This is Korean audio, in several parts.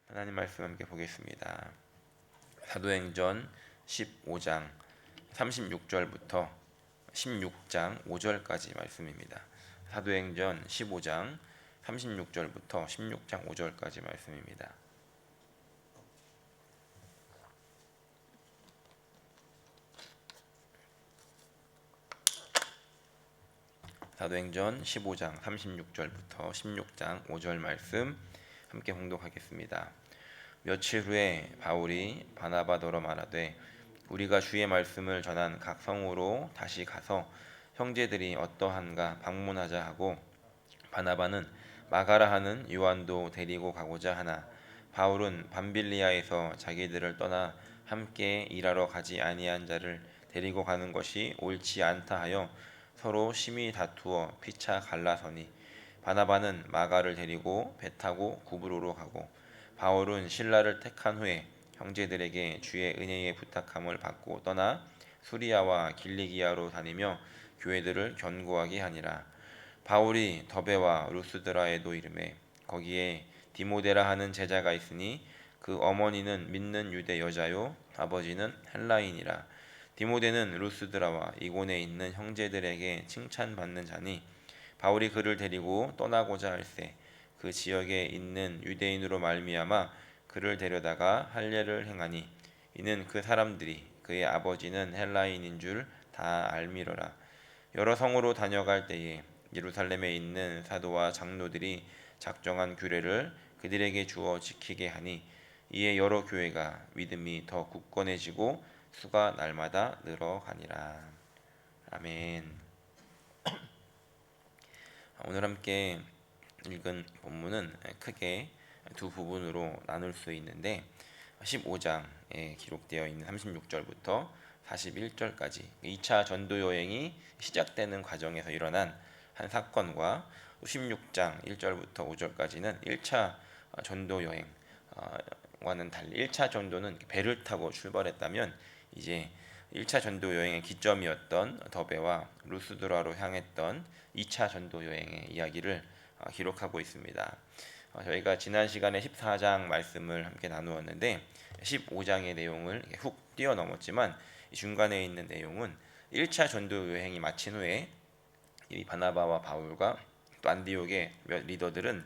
하나님 말씀 함께 보겠습니다. 사도행전 15장 36절부터 16장 5절까지 말씀입니다. 사도행전 15장 36절부터 16장 5절까지 말씀입니다. 사도행전 15장 36절부터 16장 5절 말씀 함께 봉독하겠습니다. 며칠 후에 바울이 바나바더러 말하되 우리가 주의 말씀을 전한 각 성으로 다시 가서 형제들이 어떠한가 방문하자 하고 바나바는 마가라 하는 요한도 데리고 가고자 하나 바울은 밤빌리아에서 자기들을 떠나 함께 일하러 가지 아니한 자를 데리고 가는 것이 옳지 않다 하여 서로 심히 다투어 피차 갈라서니 바나바는 마가를 데리고 배 타고 구브로로 가고 바울은 신라를 택한 후에 형제들에게 주의 은혜의 부탁함을 받고 떠나 수리아와 길리기아로 다니며 교회들을 견고하게 하니라. 바울이 더베와 루스드라에도 이르매 거기에 디모데라 하는 제자가 있으니 그 어머니는 믿는 유대 여자요 아버지는 헬라인이라. 디모데는 루스드라와 이곳에 있는 형제들에게 칭찬받는 자니 바울이 그를 데리고 떠나고자 할세 그 지역에 있는 유대인으로 말미암아 그를 데려다가 할례를 행하니 이는 그 사람들이 그의 아버지는 헬라인인 줄 다 알미러라. 여러 성으로 다녀갈 때에 예루살렘에 있는 사도와 장로들이 작정한 규례를 그들에게 주어 지키게 하니 이에 여러 교회가 믿음이 더 굳건해지고 수가 날마다 늘어가니라. 아멘. 오늘 함께 읽은 본문은 크게 두 부분으로 나눌 수 있는데 15장에 기록되어 있는 36절부터 41절까지 2차 전도 여행이 시작되는 과정에서 일어난 한 사건과 16장 1절부터 5절까지는 1차 전도 여행과는 달리 1차 전도는 배를 타고 출발했다면 이제 1차 전도 여행의 기점이었던 더베와 루스드라로 향했던 2차 전도 여행의 이야기를 기록하고 있습니다. 저희가 지난 시간에 14장 말씀을 함께 나누었는데 15장의 내용을 훅 뛰어넘었지만 중간에 있는 내용은 1차 전도 여행이 마친 후에 이 바나바와 바울과 또 안디옥의 몇 리더들은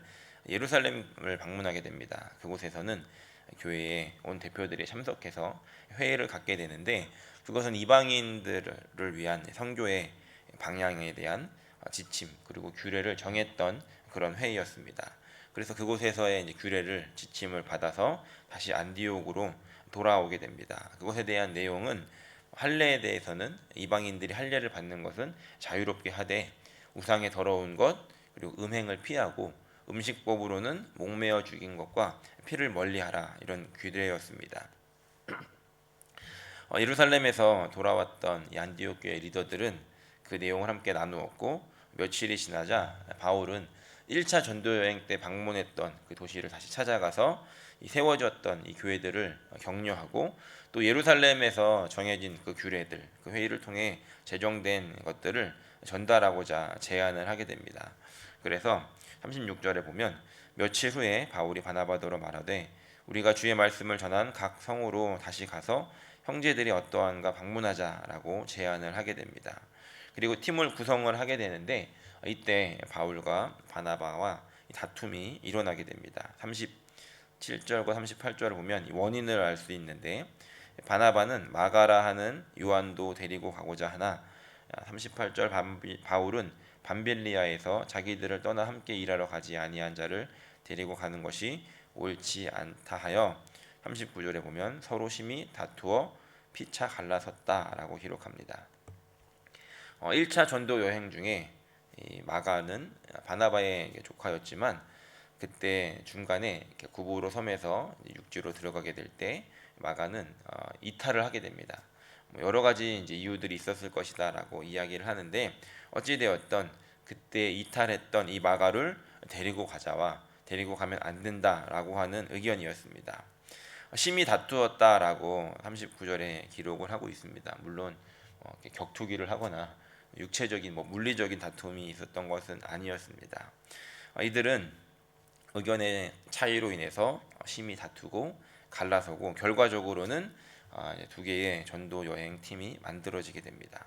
예루살렘을 방문하게 됩니다. 그곳에서는 교회에 온 대표들이 참석해서 회의를 갖게 되는데 그것은 이방인들을 위한 선교의 방향에 대한 지침 그리고 규례를 정했던 그런 회의였습니다. 그래서 그곳에서의 이제 규례를 지침을 받아서 다시 안디옥으로 돌아오게 됩니다. 그것에 대한 내용은 할례에 대해서는 이방인들이 할례를 받는 것은 자유롭게 하되 우상에 더러운 것 그리고 음행을 피하고 음식법으로는 목매어 죽인 것과 피를 멀리하라 이런 규례였습니다. 예루살렘에서 돌아왔던 이 안디옥 교회 리더들은 그 내용을 함께 나누었고 며칠이 지나자 바울은 1차 전도 여행 때 방문했던 그 도시를 다시 찾아가서 이 세워졌던 이 교회들을 격려하고 또 예루살렘에서 정해진 그 규례들, 그 회의를 통해 제정된 것들을 전달하고자 제안을 하게 됩니다. 그래서 36절에 보면 며칠 후에 바울이 바나바더러 말하되 우리가 주의 말씀을 전한 각 성으로 다시 가서 형제들이 어떠한가 방문하자라고 제안을 하게 됩니다. 그리고 팀을 구성을 하게 되는데 이때 바울과 바나바와 다툼이 일어나게 됩니다. 37절과 38절을 보면 원인을 알 수 있는데 바나바는 마가라 하는 요한도 데리고 가고자 하나 38절 바울은 밤빌리아에서 자기들을 떠나 함께 일하러 가지 아니한 자를 데리고 가는 것이 옳지 않다 하여 39절에 보면 서로 심히 다투어 피차 갈라섰다라고 기록합니다. 1차 전도 여행 중에 마가는 바나바의 조카였지만 그때 중간에 구브로 섬에서 육지로 들어가게 될 때 마가는 이탈을 하게 됩니다. 여러 가지 이제 이유들이 있었을 것이다라고 이야기를 하는데 어찌 되었던 그때 이탈했던 이 마가를 데리고 가자와 데리고 가면 안 된다라고 하는 의견이었습니다. 심히 다투었다라고 39절에 기록을 하고 있습니다. 물론 격투기를 하거나 육체적인 물리적인 다툼이 있었던 것은 아니었습니다. 이들은 의견의 차이로 인해서 심히 다투고 갈라서고 결과적으로는 이제 두 개의 전도 여행 팀이 만들어지게 됩니다.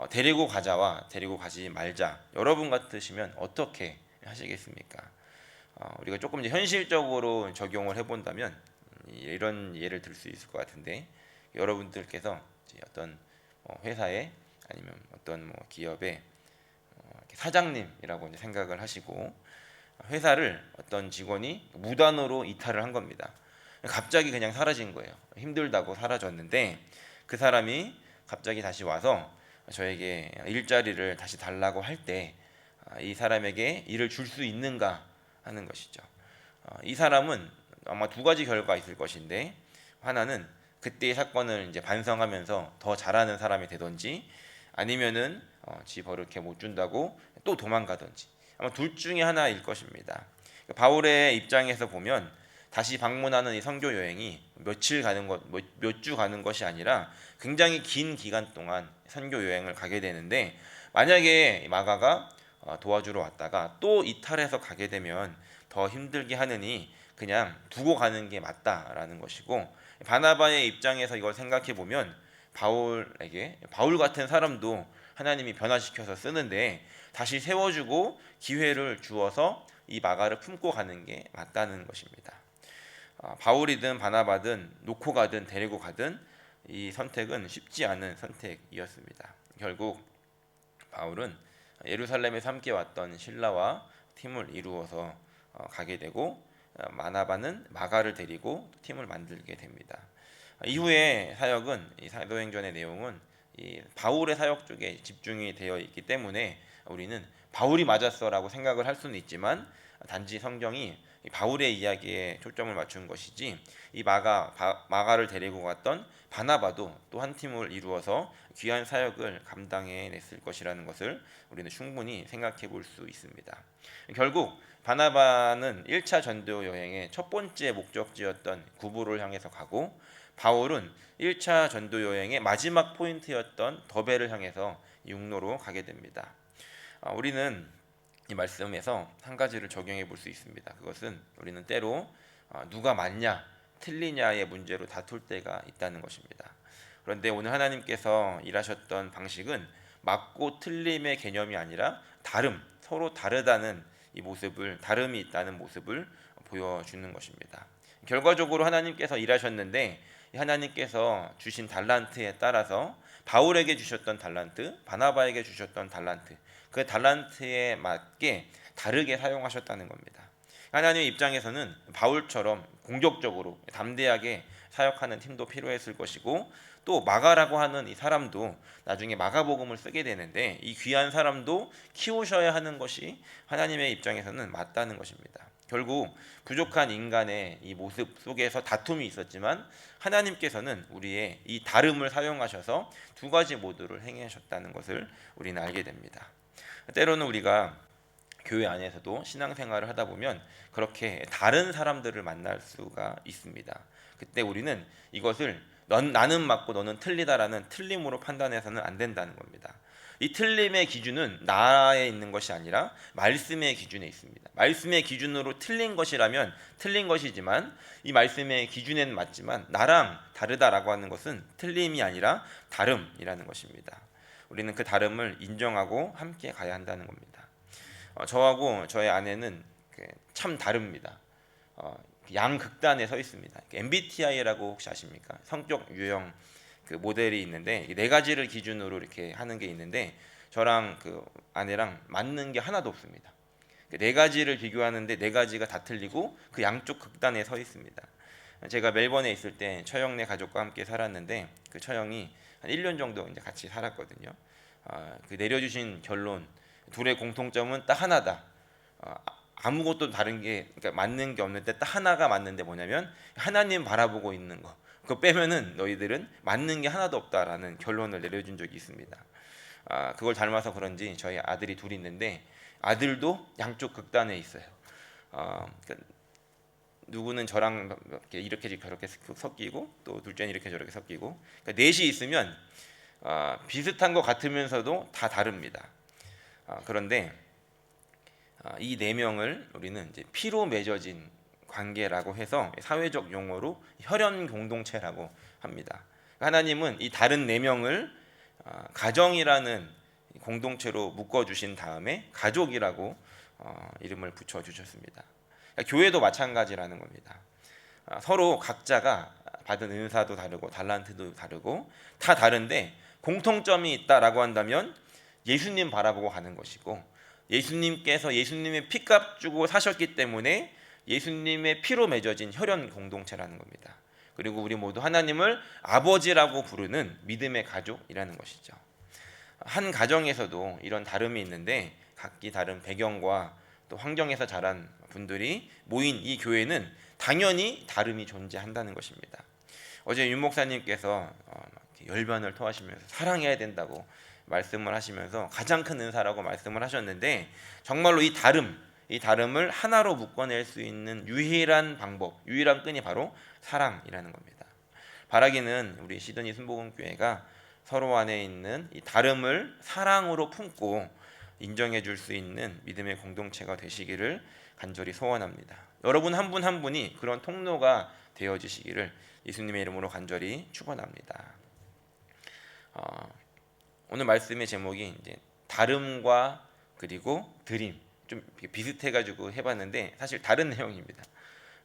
데리고 가자와 데리고 가지 말자. 여러분 같으시면 어떻게 하시겠습니까? 우리가 조금 이제 현실적으로 적용을 해본다면 이런 예를 들 수 있을 것 같은데, 여러분들께서 이제 어떤 회사에 아니면 어떤 기업의 사장님이라고 이제 생각을 하시고 회사를 어떤 직원이 무단으로 이탈을 한 겁니다. 갑자기 그냥 사라진 거예요. 힘들다고 사라졌는데 그 사람이 갑자기 다시 와서 저에게 일자리를 다시 달라고 할 때 이 사람에게 일을 줄 수 있는가 하는 것이죠. 이 사람은 아마 두 가지 결과가 있을 것인데, 하나는 그때의 사건을 이제 반성하면서 더 잘하는 사람이 되든지, 아니면은 지 버릇해 못 준다고 또 도망가든지, 아마 둘 중에 하나일 것입니다. 바울의 입장에서 보면 다시 방문하는 이 선교 여행이 며칠 가는 것, 몇 주 가는 것이 아니라 굉장히 긴 기간 동안 선교 여행을 가게 되는데, 만약에 마가가 도와주러 왔다가 또 이탈해서 가게 되면 더 힘들게 하느니 그냥 두고 가는 게 맞다라는 것이고, 바나바의 입장에서 이걸 생각해 보면 바울 같은 사람도 하나님이 변화시켜서 쓰는데 다시 세워주고 기회를 주어서 이 마가를 품고 가는 게 맞다는 것입니다. 바울이든 바나바든 놓고 가든 데리고 가든 이 선택은 쉽지 않은 선택이었습니다. 결국 바울은 예루살렘에서 함께 왔던 신라와 팀을 이루어서 가게 되고, 바나바는 마가를 데리고 팀을 만들게 됩니다. 이후의 사역은, 이 사도행전의 내용은 이 바울의 사역 쪽에 집중이 되어 있기 때문에 우리는 바울이 맞았어라고 생각을 할 수는 있지만, 단지 성경이 바울의 이야기에 초점을 맞춘 것이지 이 마가를 데리고 갔던 바나바도 또 한 팀을 이루어서 귀한 사역을 감당해냈을 것이라는 것을 우리는 충분히 생각해 볼 수 있습니다. 결국 바나바는 1차 전도 여행의 첫 번째 목적지였던 구부를 향해서 가고, 바울은 1차 전도 여행의 마지막 포인트였던 더베를 향해서 육로로 가게 됩니다. 우리는 이 말씀에서 한 가지를 적용해 볼 수 있습니다. 그것은 우리는 때로 누가 맞냐 틀리냐의 문제로 다툴 때가 있다는 것입니다. 그런데 오늘 하나님께서 일하셨던 방식은 맞고 틀림의 개념이 아니라 서로 다르다는 이 모습을, 다름이 있다는 모습을 보여주는 것입니다. 결과적으로 하나님께서 일하셨는데, 하나님께서 주신 달란트에 따라서 바울에게 주셨던 달란트, 바나바에게 주셨던 달란트, 그 달란트에 맞게 다르게 사용하셨다는 겁니다. 하나님의 입장에서는 바울처럼 공격적으로 담대하게 사역하는 팀도 필요했을 것이고, 또 마가라고 하는 이 사람도 나중에 마가복음을 쓰게 되는데 이 귀한 사람도 키우셔야 하는 것이 하나님의 입장에서는 맞다는 것입니다. 결국 부족한 인간의 이 모습 속에서 다툼이 있었지만 하나님께서는 우리의 이 다름을 사용하셔서 두 가지 모두를 행하셨다는 것을 우리는 알게 됩니다. 때로는 우리가 교회 안에서도 신앙생활을 하다 보면 그렇게 다른 사람들을 만날 수가 있습니다. 그때 우리는 이것을 나는 맞고 너는 틀리다라는 틀림으로 판단해서는 안 된다는 겁니다. 이 틀림의 기준은 나에 있는 것이 아니라 말씀의 기준에 있습니다. 말씀의 기준으로 틀린 것이라면 틀린 것이지만, 이 말씀의 기준에는 맞지만 나랑 다르다라고 하는 것은 틀림이 아니라 다름이라는 것입니다. 우리는 그 다름을 인정하고 함께 가야 한다는 겁니다. 저하고 저의 아내는 참 다릅니다. 양극단에 서 있습니다. MBTI라고 혹시 아십니까? 성격 유형 그 모델이 있는데 네 가지를 기준으로 이렇게 하는 게 있는데, 저랑 그 아내랑 맞는 게 하나도 없습니다. 네 가지를 비교하는데 네 가지가 다 틀리고 그 양쪽 극단에 서 있습니다. 제가 멜번에 있을 때 처형네 가족과 함께 살았는데 그 처형이 한 1년 정도 이제 같이 살았거든요. 그 내려주신 결론, 둘의 공통점은 딱 하나다. 아무것도 다른 게, 그러니까 맞는 게 없는데 딱 하나가 맞는데 뭐냐면 하나님 바라보고 있는 거. 그거 빼면은 너희들은 맞는 게 하나도 없다라는 결론을 내려준 적이 있습니다. 그걸 닮아서 그런지 저희 아들이 둘이 있는데 아들도 양쪽 극단에 있어요. 그러니까 누구는 저랑 이렇게 저렇게 섞이고, 또 둘째는 이렇게 저렇게 섞이고, 그러니까 넷이 있으면 비슷한 것 같으면서도 다 다릅니다. 그런데 이 네 명을 우리는 이제 피로 맺어진 관계라고 해서 사회적 용어로 혈연 공동체라고 합니다. 하나님은 이 다른 네 명을 가정이라는 공동체로 묶어 주신 다음에 가족이라고 이름을 붙여 주셨습니다. 그러니까 교회도 마찬가지라는 겁니다. 서로 각자가 받은 은사도 다르고 달란트도 다르고 다 다른데 공통점이 있다라고 한다면 예수님 바라보고 가는 것이고, 예수님께서 예수님의 피값 주고 사셨기 때문에 예수님의 피로 맺어진 혈연 공동체라는 겁니다. 그리고 우리 모두 하나님을 아버지라고 부르는 믿음의 가족이라는 것이죠. 한 가정에서도 이런 다름이 있는데 각기 다른 배경과 또 환경에서 자란 분들이 모인 이 교회는 당연히 다름이 존재한다는 것입니다. 어제 윤 목사님께서 열변을 토하시면서 사랑해야 된다고 말씀을 하시면서 가장 큰 은사라고 말씀을 하셨는데, 정말로 이 다름을 하나로 묶어낼 수 있는 유일한 방법, 유일한 끈이 바로 사랑이라는 겁니다. 바라기는 우리 시드니 순복음교회가 서로 안에 있는 이 다름을 사랑으로 품고 인정해 줄 수 있는 믿음의 공동체가 되시기를 간절히 소원합니다. 여러분 한 분 한 분이 그런 통로가 되어지시기를 예수님의 이름으로 간절히 축원합니다. 오늘 말씀의 제목이 이제 다름과 그리고 드림, 좀 비슷해가지고 해봤는데 사실 다른 내용입니다.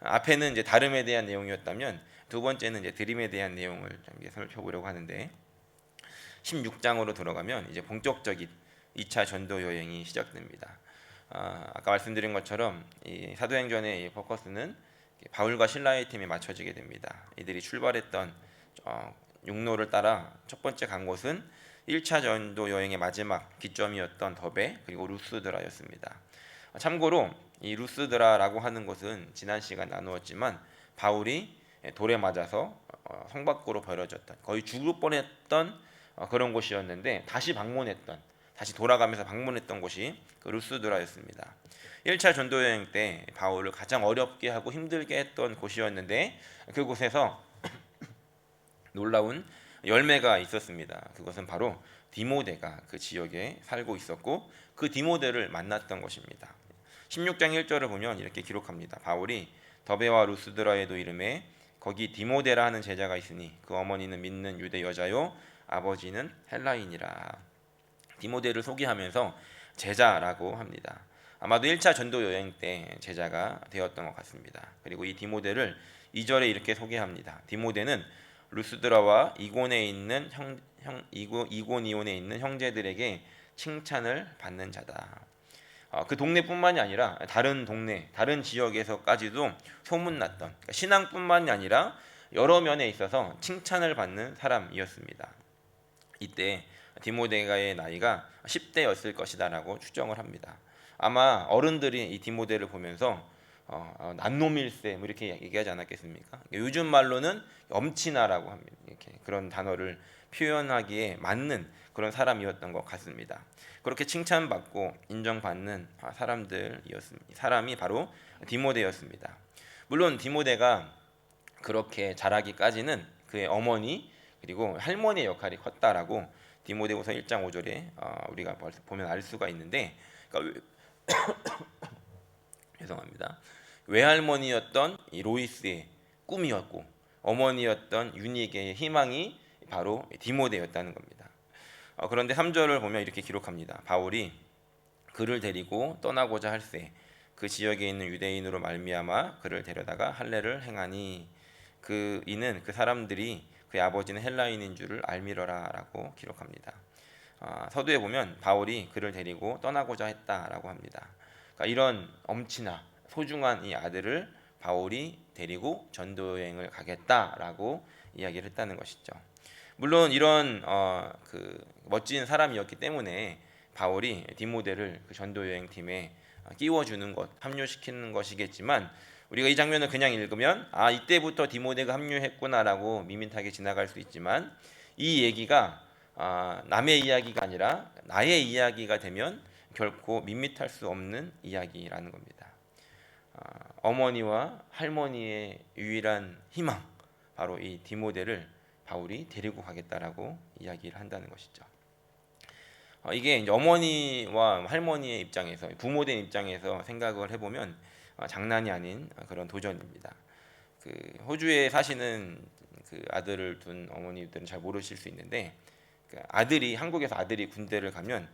앞에는 이제 다름에 대한 내용이었다면 두 번째는 이제 드림에 대한 내용을 좀 살펴보려고 하는데, 16장으로 들어가면 이제 본격적인 2차 전도 여행이 시작됩니다. 아까 말씀드린 것처럼 이 사도행전의 이 포커스는 바울과 실라의 팀에 맞춰지게 됩니다. 이들이 출발했던 육로를 따라 첫 번째 간 곳은 1차 전도 여행의 마지막 기점이었던 더베 그리고 루스드라였습니다. 참고로 이 루스드라라고 하는 곳은 지난 시간 나누었지만 바울이 돌에 맞아서 성 밖으로 버려졌던, 거의 죽을 뻔했던 그런 곳이었는데 다시 돌아가면서 방문했던 곳이 그 루스드라였습니다. 1차 전도 여행 때 바울을 가장 어렵게 하고 힘들게 했던 곳이었는데 그곳에서 놀라운 열매가 있었습니다. 그것은 바로 디모데가 그 지역에 살고 있었고 그 디모데를 만났던 것입니다. 16장 1절을 보면 이렇게 기록합니다. 바울이 더베와 루스드라에도 이름에 거기 디모데라 하는 제자가 있으니 그 어머니는 믿는 유대 여자요 아버지는 헬라인이라. 디모데를 소개하면서 제자라고 합니다. 아마도 1차 전도 여행 때 제자가 되었던 것 같습니다. 그리고 이 디모데를 2절에 이렇게 소개합니다. 디모데는 루스드라와 이고니온에 있는 형제들에게 칭찬을 받는 자다. 그 동네뿐만이 아니라 다른 동네, 다른 지역에서까지도 소문났던, 그러니까 신앙뿐만이 아니라 여러 면에 있어서 칭찬을 받는 사람이었습니다. 이때 디모데가의 나이가 10대였을 것이다라고 추정을 합니다. 아마 어른들이 이 디모데를 보면서 난놈일세 뭐 이렇게 얘기하지 않았겠습니까? 요즘 말로는 엄친아라고 합니다. 이렇게 그런 단어를 표현하기에 맞는 그런 사람이었던 것 같습니다. 그렇게 칭찬받고 인정받는 사람이 바로 디모데였습니다. 물론 디모데가 그렇게 자라기까지는 그의 어머니 그리고 할머니의 역할이 컸다라고 디모데후서 1장 5절에 우리가 보면 알 수가 있는데, 그러니까 죄송합니다. 외할머니였던 이 로이스의 꿈이었고 어머니였던 유니게의 희망이 바로 디모데였다는 겁니다. 그런데 3절을 보면 이렇게 기록합니다. 바울이 그를 데리고 떠나고자 할새 그 지역에 있는 유대인으로 말미암아 그를 데려다가 할례를 행하니 이는 그 사람들이 그의 아버지는 헬라인인 줄을 알미러라라고 기록합니다. 서두에 보면 바울이 그를 데리고 떠나고자 했다라고 합니다. 그러니까 이런 엄친아 소중한 이 아들을 바울이 데리고 전도 여행을 가겠다라고 이야기를 했다는 것이죠. 물론 이런 멋진 사람이었기 때문에 바울이 디모데를 그 전도 여행 팀에 끼워주는 것, 합류시키는 것이겠지만 우리가 이 장면을 그냥 읽으면 이때부터 디모데가 합류했구나라고 밋밋하게 지나갈 수 있지만, 이 얘기가 남의 이야기가 아니라 나의 이야기가 되면 결코 밋밋할 수 없는 이야기라는 겁니다. 어머니와 할머니의 유일한 희망, 바로 이 디모데를 바울이 데리고 가겠다라고 이야기를 한다는 것이죠. 이게 이제 어머니와 할머니의 입장에서, 부모된 입장에서 생각을 해보면 장난이 아닌 그런 도전입니다. 그 호주에 사시는 그 아들을 둔 어머니들은 잘 모르실 수 있는데, 그 아들이, 한국에서 아들이 군대를 가면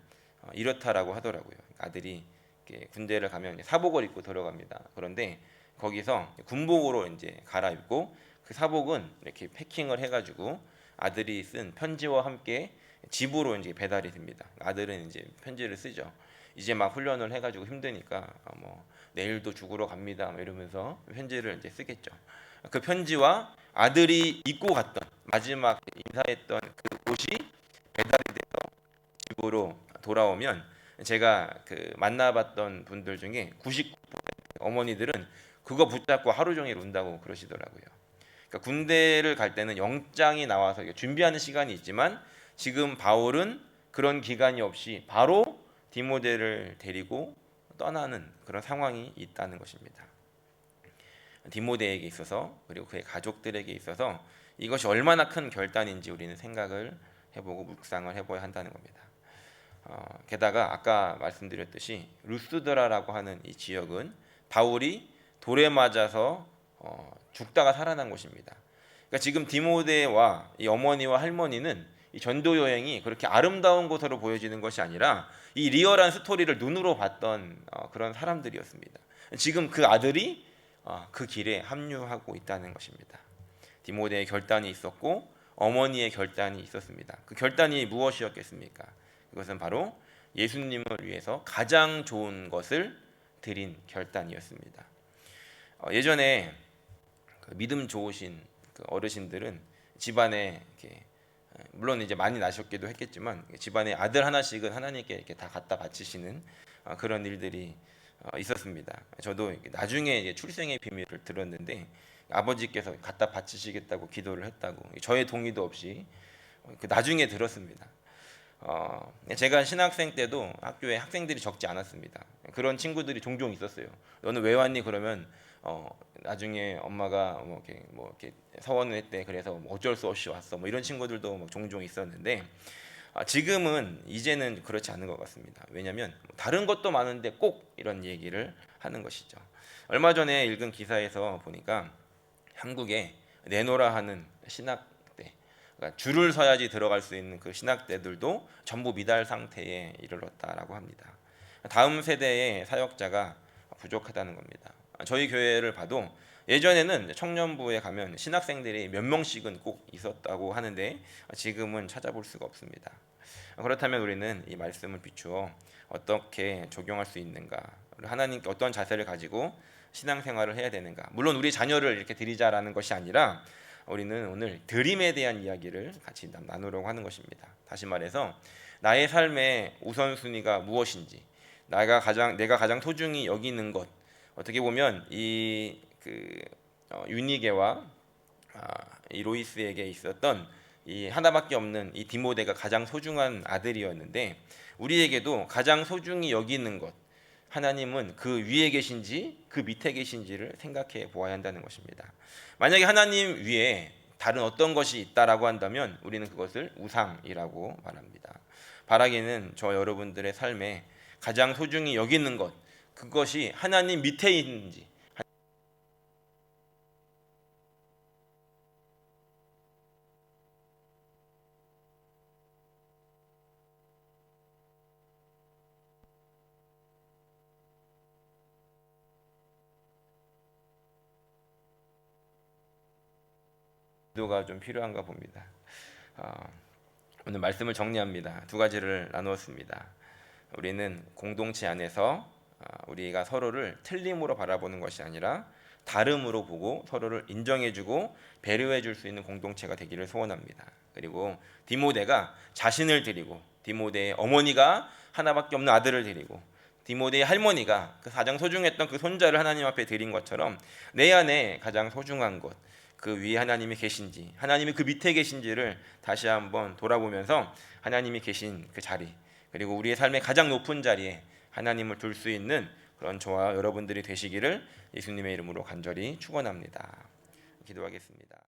이렇다라고 하더라고요. 아들이 이렇게 군대를 가면 사복을 입고 들어갑니다. 그런데 거기서 군복으로 이제 갈아입고 그 사복은 이렇게 패킹을 해가지고 아들이 쓴 편지와 함께 집으로 이제 배달이 됩니다. 아들은 이제 편지를 쓰죠. 이제 막 훈련을 해가지고 힘드니까 뭐 내일도 죽으러 갑니다, 뭐 이러면서 편지를 이제 쓰겠죠. 그 편지와 아들이 입고 갔던 마지막 인사했던 그 옷이 배달이 돼서 집으로 돌아오면, 제가 그 만나봤던 분들 중에 99% 어머니들은 그거 붙잡고 하루 종일 운다고 그러시더라고요. 그러니까 군대를 갈 때는 영장이 나와서 준비하는 시간이 있지만, 지금 바울은 그런 기간이 없이 바로 디모데를 데리고 떠나는 그런 상황이 있다는 것입니다. 디모데에게 있어서, 그리고 그의 가족들에게 있어서 이것이 얼마나 큰 결단인지 우리는 생각을 해보고 묵상을 해봐야 한다는 겁니다. 게다가 아까 말씀드렸듯이 루스드라라고 하는 이 지역은 바울이 돌에 맞아서 죽다가 살아난 곳입니다. 그러니까 지금 디모데와 이 어머니와 할머니는 이 전도 여행이 그렇게 아름다운 곳으로 보여지는 것이 아니라 이 리얼한 스토리를 눈으로 봤던 그런 사람들이었습니다. 지금 그 아들이 그 길에 합류하고 있다는 것입니다. 디모데의 결단이 있었고 어머니의 결단이 있었습니다. 그 결단이 무엇이었겠습니까? 그것은 바로 예수님을 위해서 가장 좋은 것을 드린 결단이었습니다. 예전에 그 믿음 좋으신 그 어르신들은 집안에 이렇게, 물론 이제 많이 나셨기도 했겠지만 집안에 아들 하나씩은 하나님께 이렇게 다 갖다 바치시는 그런 일들이 있었습니다. 저도 나중에 이제 출생의 비밀을 들었는데 아버지께서 갖다 바치시겠다고 기도를 했다고, 저의 동의도 없이 그 나중에 들었습니다. 제가 신학생 때도 학교에 학생들이 적지 않았습니다. 그런 친구들이 종종 있었어요. 너는 왜 왔니? 그러면 나중에 엄마가 뭐 이렇게 서원을 했대. 그래서 뭐 어쩔 수 없이 왔어. 뭐 이런 친구들도 뭐 종종 있었는데, 지금은 이제는 그렇지 않은 것 같습니다. 왜냐하면 다른 것도 많은데 꼭 이런 얘기를 하는 것이죠. 얼마 전에 읽은 기사에서 보니까 한국에 내노라 하는 신학대, 그러니까 줄을 서야지 들어갈 수 있는 그 신학대들도 전부 미달 상태에 이르렀다라고 합니다. 다음 세대의 사역자가 부족하다는 겁니다. 저희 교회를 봐도 예전에는 청년부에 가면 신학생들이 몇 명씩은 꼭 있었다고 하는데 지금은 찾아볼 수가 없습니다. 그렇다면 우리는 이 말씀을 비추어 어떻게 적용할 수 있는가, 하나님께 어떤 자세를 가지고 신앙생활을 해야 되는가. 물론 우리 자녀를 이렇게 드리자라는 것이 아니라 우리는 오늘 드림에 대한 이야기를 같이 나누려고 하는 것입니다. 다시 말해서 나의 삶의 우선순위가 무엇인지, 내가 가장 소중히 여기는 것, 어떻게 보면 이 유니게와 이 로이스에게 있었던 이 하나밖에 없는 이 디모데가 가장 소중한 아들이었는데, 우리에게도 가장 소중히 여기는 것, 하나님은 그 위에 계신지 그 밑에 계신지를 생각해 보아야 한다는 것입니다. 만약에 하나님 위에 다른 어떤 것이 있다라고 한다면 우리는 그것을 우상이라고 말합니다. 바라기는 저 여러분들의 삶에 가장 소중히 여기는 것, 그것이 하나님 밑에 있는지, 기도가 좀 필요한가 봅니다. 오늘 말씀을 정리합니다. 두 가지를 나누었습니다. 우리는 공동체 안에서 우리가 서로를 틀림으로 바라보는 것이 아니라 다름으로 보고 서로를 인정해주고 배려해줄 수 있는 공동체가 되기를 소원합니다. 그리고 디모데가 자신을 드리고, 디모데의 어머니가 하나밖에 없는 아들을 드리고, 디모데의 할머니가 그 가장 소중했던 그 손자를 하나님 앞에 드린 것처럼 내 안에 가장 소중한 것, 그 위에 하나님이 계신지, 하나님이 그 밑에 계신지를 다시 한번 돌아보면서 하나님이 계신 그 자리, 그리고 우리의 삶의 가장 높은 자리에 하나님을 둘 수 있는 그런 저와 여러분들이 되시기를 예수님의 이름으로 간절히 축원합니다. 기도하겠습니다.